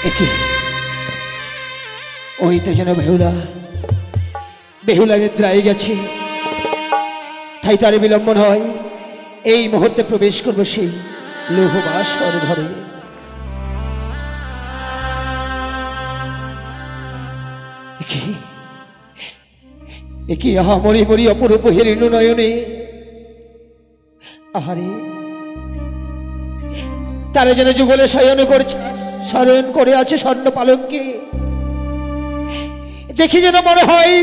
একে ওই তো যেন বেহুলা নিদ্রায় গেছে, তাই তার বিলম্বন হয়। এই মুহূর্তে প্রবেশ করব সেই লৌহবাসর ঘরে। একে আহা মরি মরি অপরূপ হিরণ্য নয়নে, আহারে তারা যেন যুগলে শয়ন করে আছে স্বর্ণ পালঙ্কে। দেখি যেন মনে হয়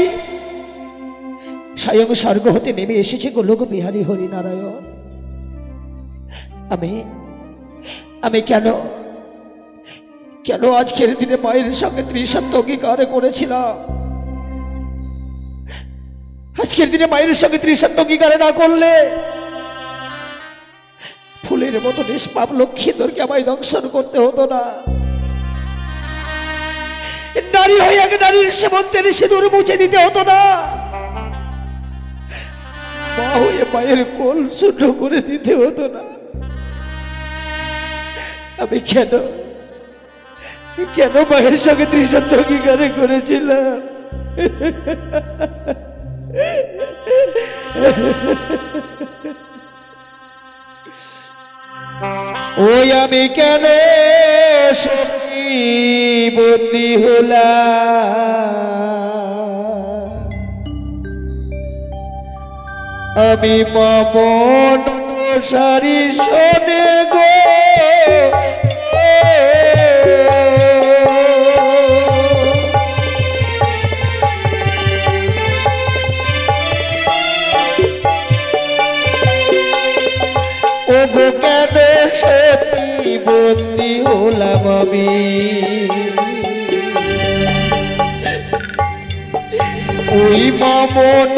স্বয়ং স্বর্গ হতে নেমে এসেছে গোলক বিহারী হরিনারায়ণ। আমি কেন আজকের দিনে মায়ের সঙ্গে ত্রিসত্য অঙ্গীকার করেছিলাম? আজকের দিনে মায়ের সঙ্গে ত্রিসত্য অঙ্গীকার না করলে ফুলের মতো নিষ্পাপ লক্ষ্মীধরকে আমায় দংশন করতে হতো না। নারী হয়ে আগে নারীর সেবন্তের সিঁদুর মুছে দিতে হতো না। মা হয়ে মায়ের কোল শূন্য করে দিতে হতো না। আমি কেন মায়ের সঙ্গে ত্রিসত্য অঙ্গীকার করেছিলাম? ওই আমি কেন সতীবতী হলাম? আমি মমন সারি শোনে গো, ওগো কেন সতীবতী হলাম আমি? ওই মমন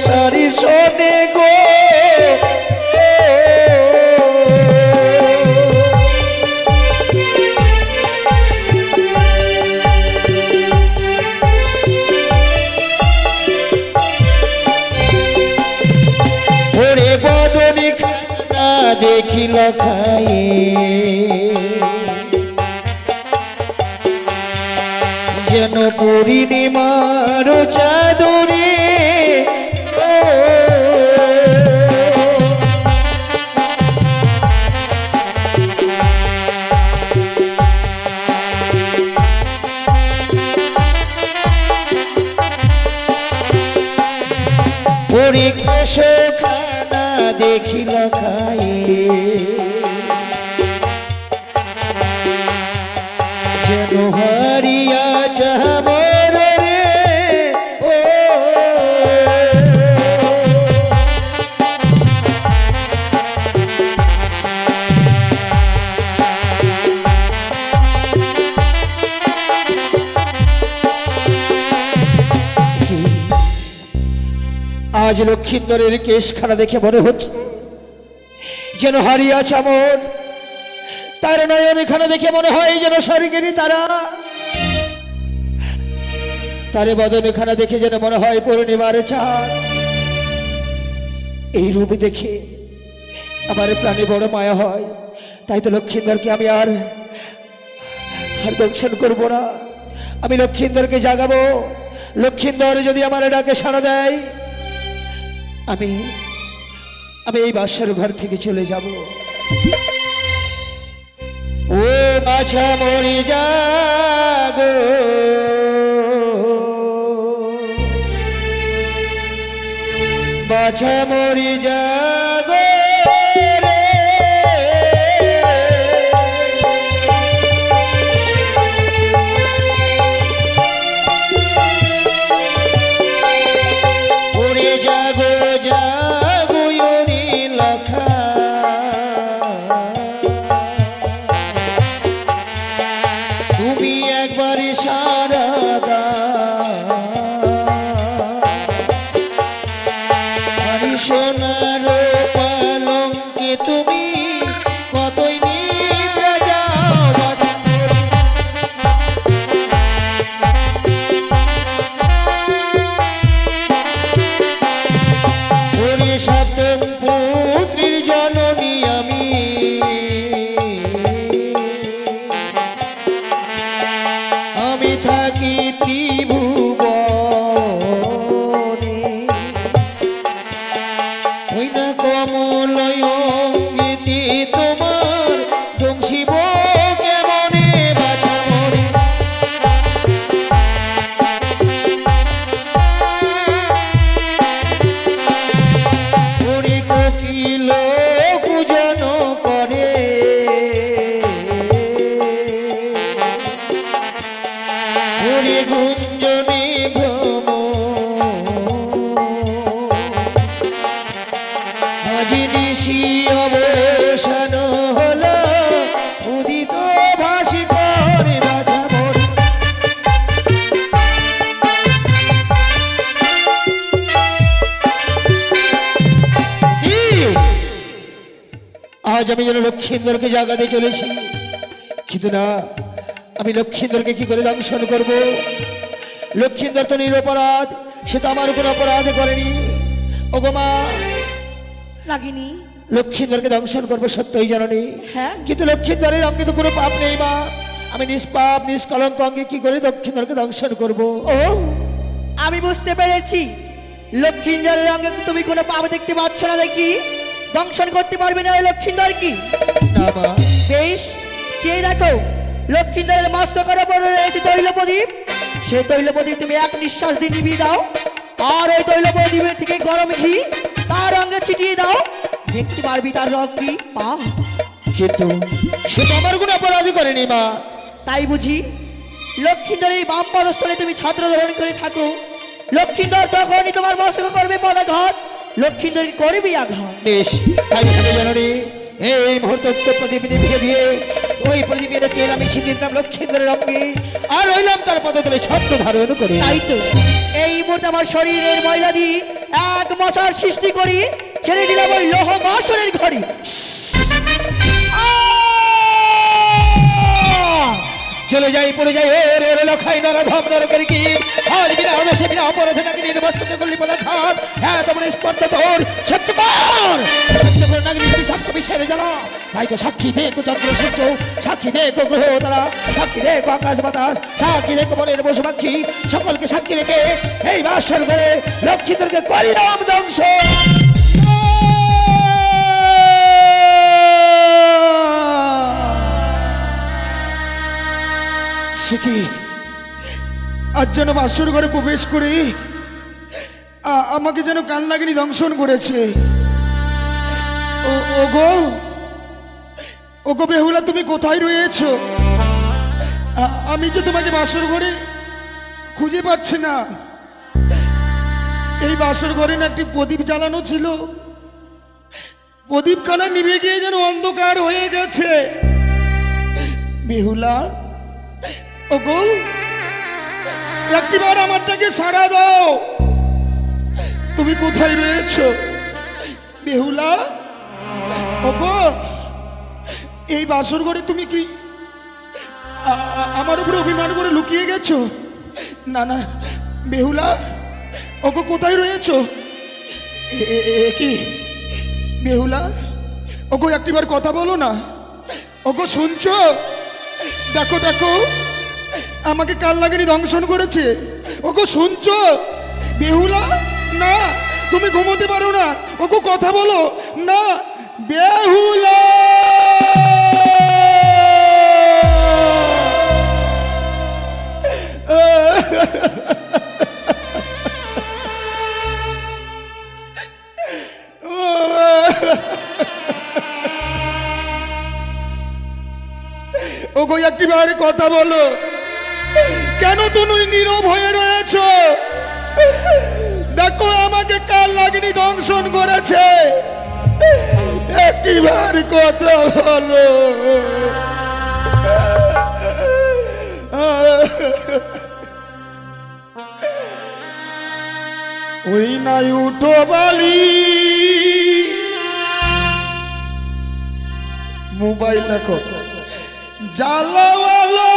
সারি শোনে গো, ওরে বদনী খানা দেখিল খায়ে, যেন পূর্ণিমার চাদরে ওরে কেশখানা দেখিল খায়ে, যেন হারিয়া চামর রে ও, আজ লক্ষ্মীন্দরের কেশখানা দেখে মনে হচ্ছে যেন হারিয়া চামর, তার নয়ন খানা দেখে মনে হয় যেন স্বর্গেরই তারা, তারে বদন খানা দেখে যেন মনে হয় পূর্ণিমার চাঁদ। এই রূপ দেখে আমার প্রাণে বড় মায়া হয়। তাই তো লক্ষ্মীন্দরকে আমি আর দংশন করব না। আমি লক্ষ্মীন্দরকে জাগাবো। লক্ষ্মীন্দর যদি আমার ডাকে সাড়া দেয়, আমি এই বাসার ঘর থেকে চলে যাব। ও বাছা মরি জাগো, বাছা মরি জাগো রে, ওরে জাগো জাগো ইয়রি লখা, তুমি একবারে সারদা, আরে সোনার পালঙ্কে তুমি কতই নিতে যাও, ওরে সপ্তম পুত্রীর জননী আমি, রে গুঞ্জনে ভ্রম আজি নিশি অবসান হলো উদিত ভাসি করে বাধা মোর আজ আমি যেন লক্ষীন্দরকে জাগাতে চলেছি কিন্তু না আমি লক্ষীন্দরকে কি করে দংশন করব লক্ষীন্দর তো নিরপরাধ সে তো আমার কোনো অপরাধ করেনি ওগো মা রাগিনী লক্ষীন্দরকে দংশন করবো সত্যই জানি হ্যাঁ কিন্তু লক্ষীন্দরের অঙ্গে তো কোনো পাপ নেই মা আমি নিষ্পাপ নিষ্কলঙ্ক অঙ্গে কি করে লক্ষীন্দরকে দংশন করব ও আমি বুঝতে পেরেছি লক্ষীন্দরের অঙ্গে তুমি কোনো পাপ দেখতে পাচ্ছ না দেখি দংশন করতে পারবে না ওই লক্ষীন্দর কি না মা বেশ চেয়ে দেখো লক্ষীন্দরের মস্তকের উপর রয়েছে তৈলপ্রদীপ সেই তৈলপ্রদীপ তুমি এক নিঃশ্বাস দিয়ে নিভিয়ে দাও আর ওই তৈলপ্রদীপের থেকে গরম ঘি তার রঙে ছিটিয়ে দাও দেখতে পারবি তার রং কি পা কিন্তু সে তো আমার কোনো অপরাধ করেনি মা তাই বুঝি লক্ষীন্দরের বাম পদস্থলে তুমি ছত্র ধারণ করে থাকো লক্ষীন্দর তখনই তোমার মস্তক করবে পদাঘাত লক্ষীন্দর করবি আঘাত বেশ তাই জানি এই মুহূর্তে উক্ত প্রদীপ নিভিয়ে দিয়ে ওই প্রদীপের তেল আমি ছিটিয়ে দিলাম লক্ষীন্দরের অঙ্গে আর রইলাম তার পদতলে ছত্র ধারণ করে তাই তো এই মুহূর্তে আমার শরীরের ময়লা দিয়ে এক মশার সৃষ্টি করি ছেড়ে দিলাম ওই লোহ বাসনের ঘড়ি চলে যাই পড়ে যাই রে রে লখাই নরধম নরকের কি আর বিনা অবশ্যই বিনা অপরাধে নাকি নির্বস্তকে করলি পদাঘাত হ্যাঁ তোমার স্পর্ধা তোর সহ্য কর নাগরিক বিষাক্ত বিষের জ্বালা তাই তো সাক্ষী দেখো চন্দ্র সূর্য সাক্ষী দেখো গ্রহ তারা সাক্ষী দেখো আকাশ বাতাস সাক্ষী দেখো বনের পশু পাখি সকলকে সাক্ষী রেখে এই বাসর করে লক্ষ্মীদেরকে করি নাম ধ্বংস কি আজ যেন বাসর ঘরে প্রবেশ করে আমাকে যেন কান লাগেনি দংশন করেছে ওগো ওগো বেহুলা তুমি কোথায় রয়েছো আমি যে তোমাকে বাসর ঘরে খুঁজে পাচ্ছি না এই বাসর ঘরে না একটি প্রদীপ জ্বালানো ছিল প্রদীপখানা নিভে গিয়ে যেন অন্ধকার হয়ে গেছে বেহুলা ওগো একটিবার আমারটাকে সাড়া দাও তুমি কোথায় রয়েছো বেহুলা ওগো এই বাসর ঘরে তুমি কি আমার উপরে অভিমান করে লুকিয়ে গেছো না না বেহুলা ওগো কোথায় রয়েছো কি বেহুলা ওগো একটিবার কথা বলো না ওগো শুনছো দেখো দেখো আমাকে কাল লাগেনি দংশন করেছে ওগো শুনছো বেহুলা না তুমি ঘুমোতে পারো না ওগো কথা বলো না বেহুলা ওগো একটিবার কথা বলো কেন তুমি নীরব হয়ে রয়েছো দেখো আমাকে কাল লাগনি দংশন করেছে একটিবার কথা বলো ওই নাই উঠো বালি মোবাইল দেখো জ্বালাওয়ালা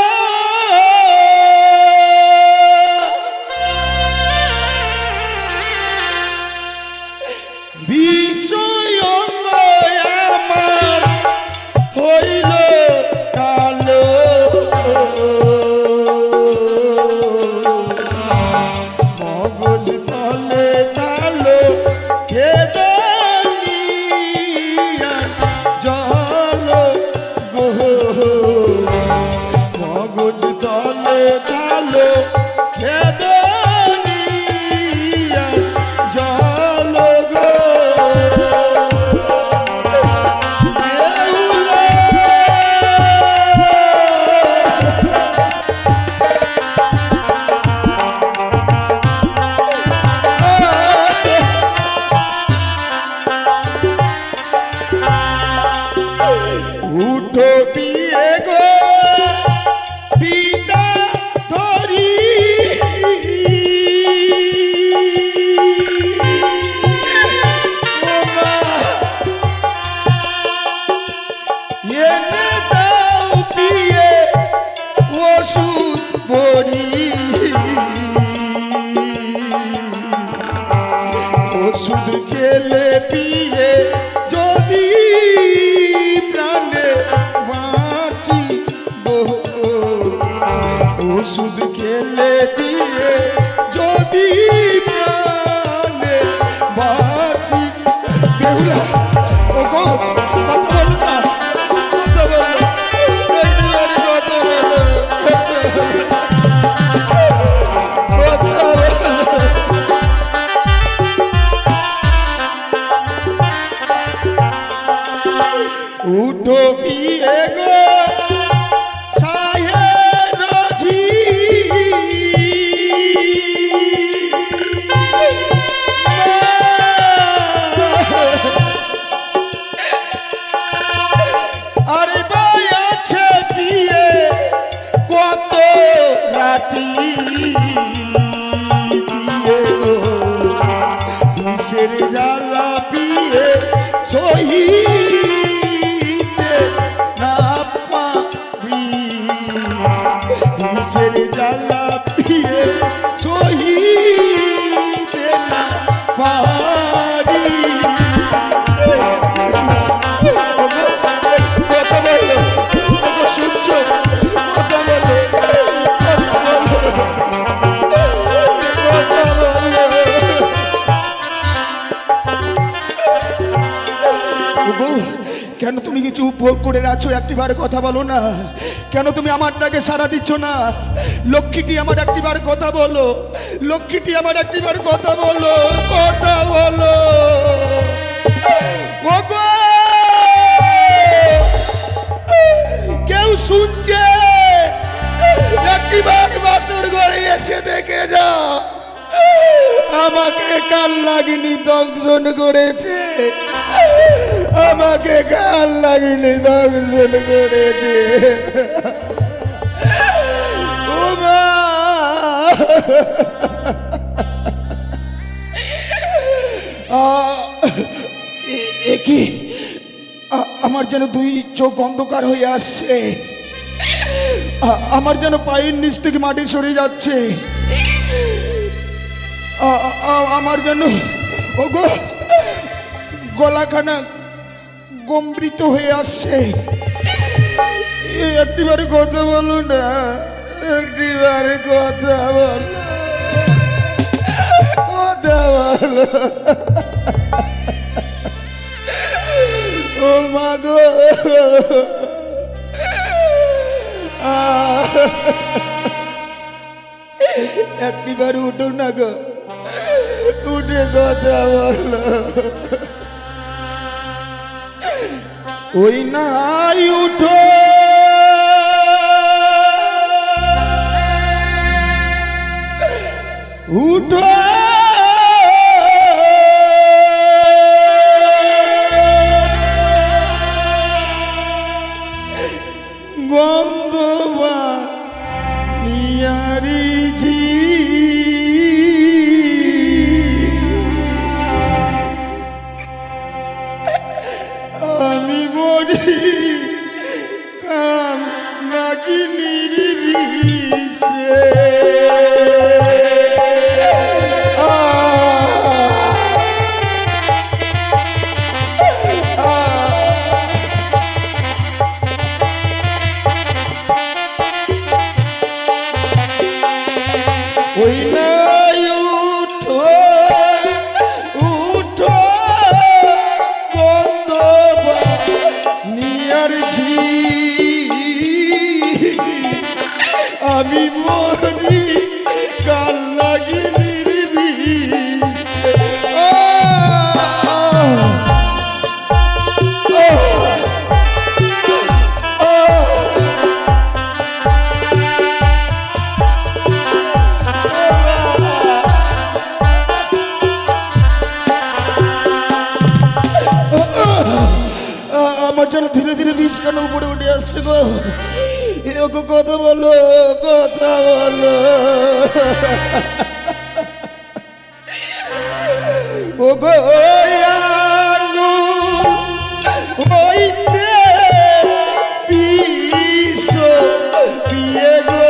বিষয় আমার হইল কালো মগজ তলে কালো খেদানিয়া জল গো মগজ তলে কালো খেদানিয়া জল গো বড়ি ওষুধ খেলে পিয়ে যদি প্রাণে বাঁচি ওষুধ খেলে পিয়ে যদি প্রাণে বাঁচি বেহুলা ও গো কথা বল না কথা বল उठो पिए गो साये रोजी अरे भाई अच्छे पिए कत राती पिए गो किसेर जाला पिए सोही जाला पिए सोहीते ना पारी কথা বলো ওগো সূর্য কথা বলো ওগো কেন তুমি কি চুপ করে আছো একটিবার কথা বলো না কেন তুমি আমার ডাকে সাড়া দিচ্ছ না লক্ষ্মীটি আমার একটিবার কথা বলো লক্ষ্মীটি আমার একটিবার কথা বলো কথা বলো ওগো কেউ শুনছে একটিবার বাসর ঘরে এসে দেখে যা আমাকে কাল লাগিনি দংশন করেছে আমাকে কাল লাগিনি দংশন করেছে কি আমার যেন দুই চোখ অন্ধকার হয়ে আসছে আমার যেন পায়ের নিচ থেকে মাটি সরে যাচ্ছে আমার যেন ওগো গলাখানা গম্ভীরিত হয়ে আসছে একটিবারে কথা বলো না একটিবারে কথা বলো কথা বলো ও মা গো একটিবার উঠো না গো উঠে কথা বলো ওই নাই উঠো উঠো গন্ধবা নিয়ারি ঝি আমি মরি কান নাকি নিরিবিছে ওই নাই উঠো উঠো গন্ধবা নিয়ার ঝি আমি মরি কাল লাগি নির্বিষ আমার যেন ধীরে ধীরে বিষ কেন উপরে উঠে আসছে গো এগো কথা বলো কথা বলো ও গো বিষ পিয়ে গো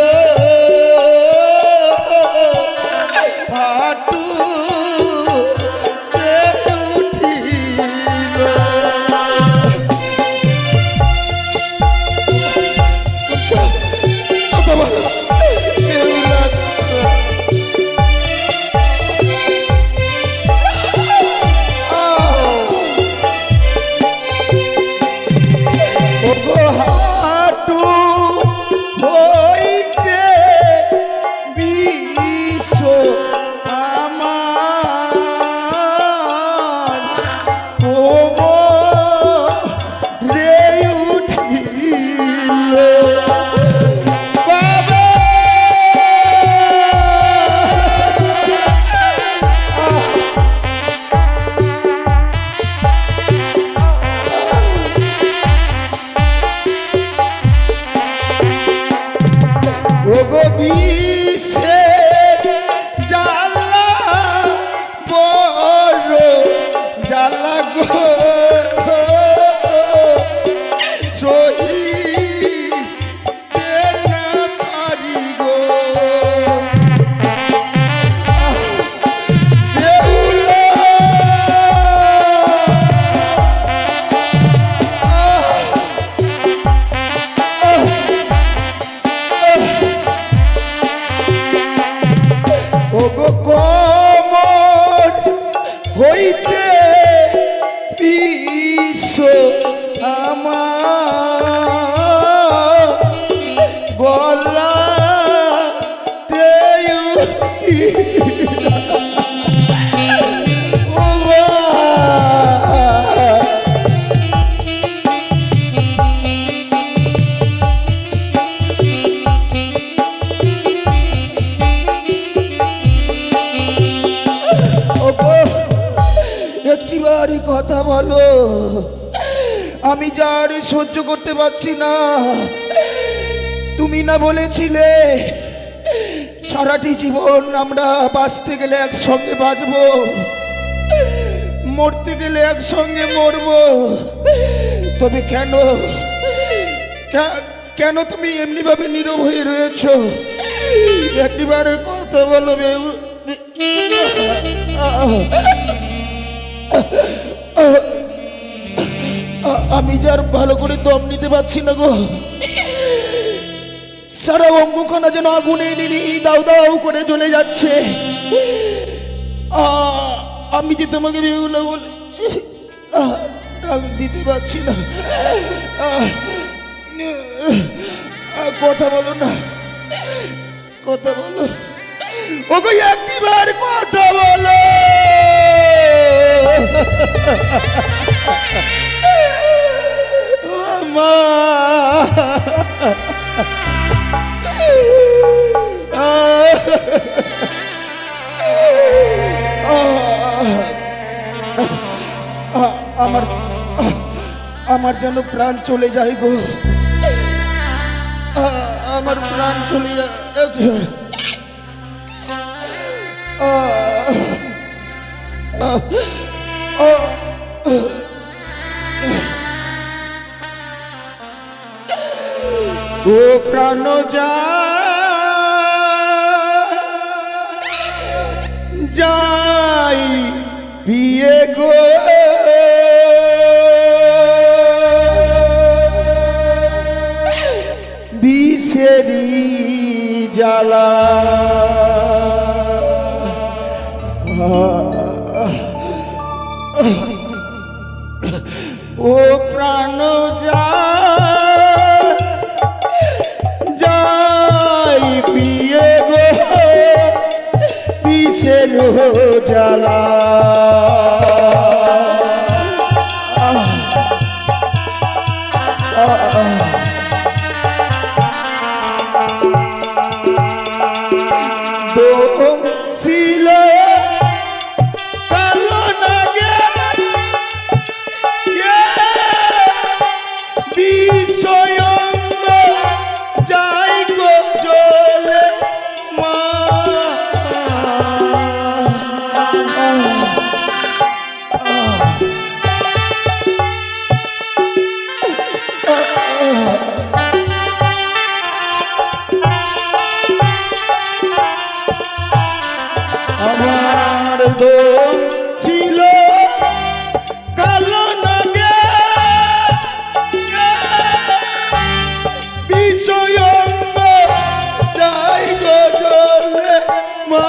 ওগো বিষে জ্বালা বড় জ্বালা গো সহিতে না পারি গো বেহুলা ওগো কোমর হইতে বিশ্ব আমার গলাতে ও মা ওগো একটিবারই কথা বলো, আমি যার সহ্য করতে পারছি না। তুমি না বলেছিলে সারাটি জীবন আমরা বাঁচতে গেলে একসঙ্গে বাঁচবো, মরতে গেলে একসঙ্গে মরবো? তবে কেন কেন তুমি এমনি ভাবে নীরব হয়ে রয়েছো? একটিবারের কথা বলো বেউ। আমি যার ভালো করে দম নিতে পারছি না গো, সারা অঙ্গখানা যেন আগুনে দাউ দাউ করে জ্বলে যাচ্ছে। আমি যে তোমাকে বেহুলা বলে ডাক দিতে পারছি না। কথা বলো না, কথা বলো ওগো, একবার কথা বলো। মা আমার যেন প্রাণ চলে যায় গো, আমার প্রাণ চলে যায়। ও প্রাণ যাই পিয়ে গো, বিষেরি জ্বালা ও প্রাণ যাই পিয়ে গো, বিষের জ্বালা ছিল কালো নাগে বিষয়ঙ্গ যাই গো জ্বলে মা। আমার দোষ ছিল কালো নাগে বিষয়ঙ্গ যাই গো জ্বলে মা।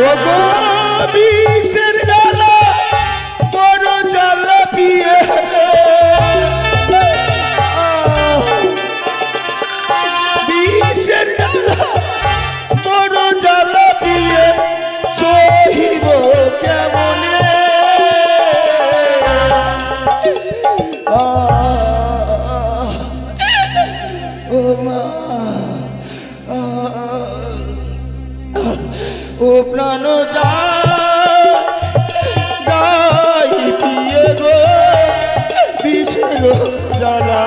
ওগো বিষের জ্বালা বড় জ্বালা পিয়ে, বিষের জ্বালা বড় জ্বালা পিয়ে সহিব কেমনে? ও মা ও প্রাণ যাই পিয়ে গো বিষের জ্বালা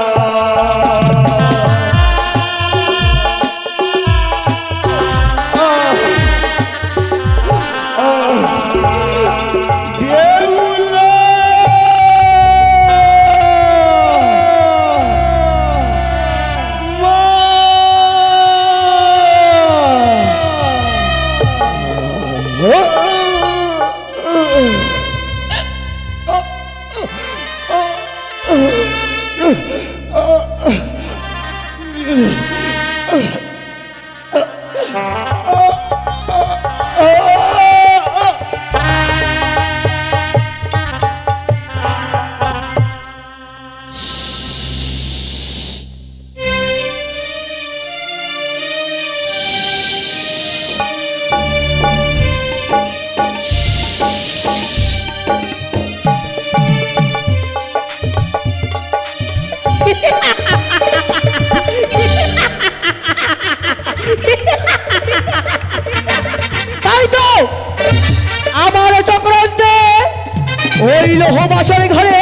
ওই লোহ বাসর ঘরে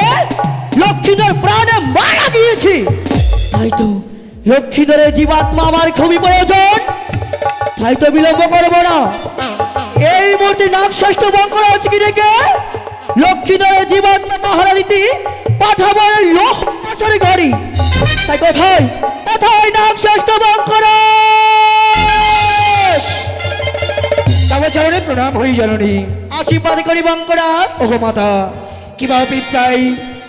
লক্ষ্মীধর প্রাণে মারা দিয়েছি। তাই তো লক্ষ্মীধরের জীবাত্মা আমার খুবই প্রয়োজন, তাই তো বিলম্ব করবো না। এই মুহূর্তে নাগশ্রেষ্ঠ বঙ্করাজকে ডেকে লক্ষ্মীধরের জীবাত্মা পাহারা দিতে পাঠাবো এই লোহ বাসর ঘরে। তাই কোথায় কোথায় নাগশ্রেষ্ঠ বঙ্করাজ? তবে চরণে প্রণাম হই জননী। আশীর্বাদ করি বঙ্করাজ। ওগো মাতা, কিবা প্রায়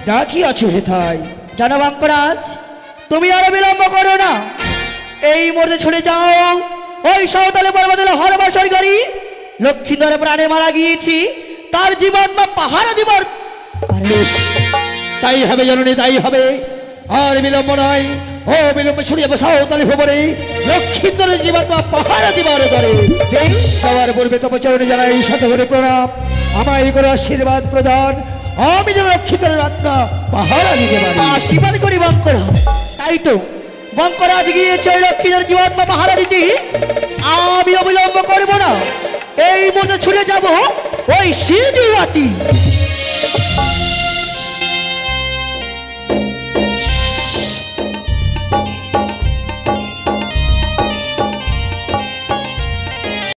ডাকিয়াছ হেথায়? জানো বঙ্করাজ, তুমি আর বিলম্ব করো না, এই মুহূর্তে ছুটে যাও ওই সাঁওতালে পর্বতলে হরবাসর গাড়ি। লক্ষ্মীধর প্রাণে মারা গিয়েছি, তার জীবাত্মা পাহারা দিবার। বেশ, তাই হবে জননী, তাই হবে। আর বিলম্ব নয়, ও বিলম্বে ছড়িয়ে বসাও তালে ভবনে লক্ষ্মীধরের জীবাত্মা পাহারা দিবার করে। সবার পূর্বে তপচরণে জানাই শতকরে প্রণাম, আমায় করে আশীর্বাদ প্রদান, আমি যেন লক্ষ্মীধরের আত্মা পাহারা দিতে পারি। আশীর্বাদ করি বঙ্করাজ। তাই তো বঙ্করাজ গিয়েছে ওই লক্ষ্মীধর জীবাত্মা পাহারা দিতে, আমি অবিলম্ব করবো না, এই মুহূর্তে ছুটে যাব ওই শিলজুয়াতি।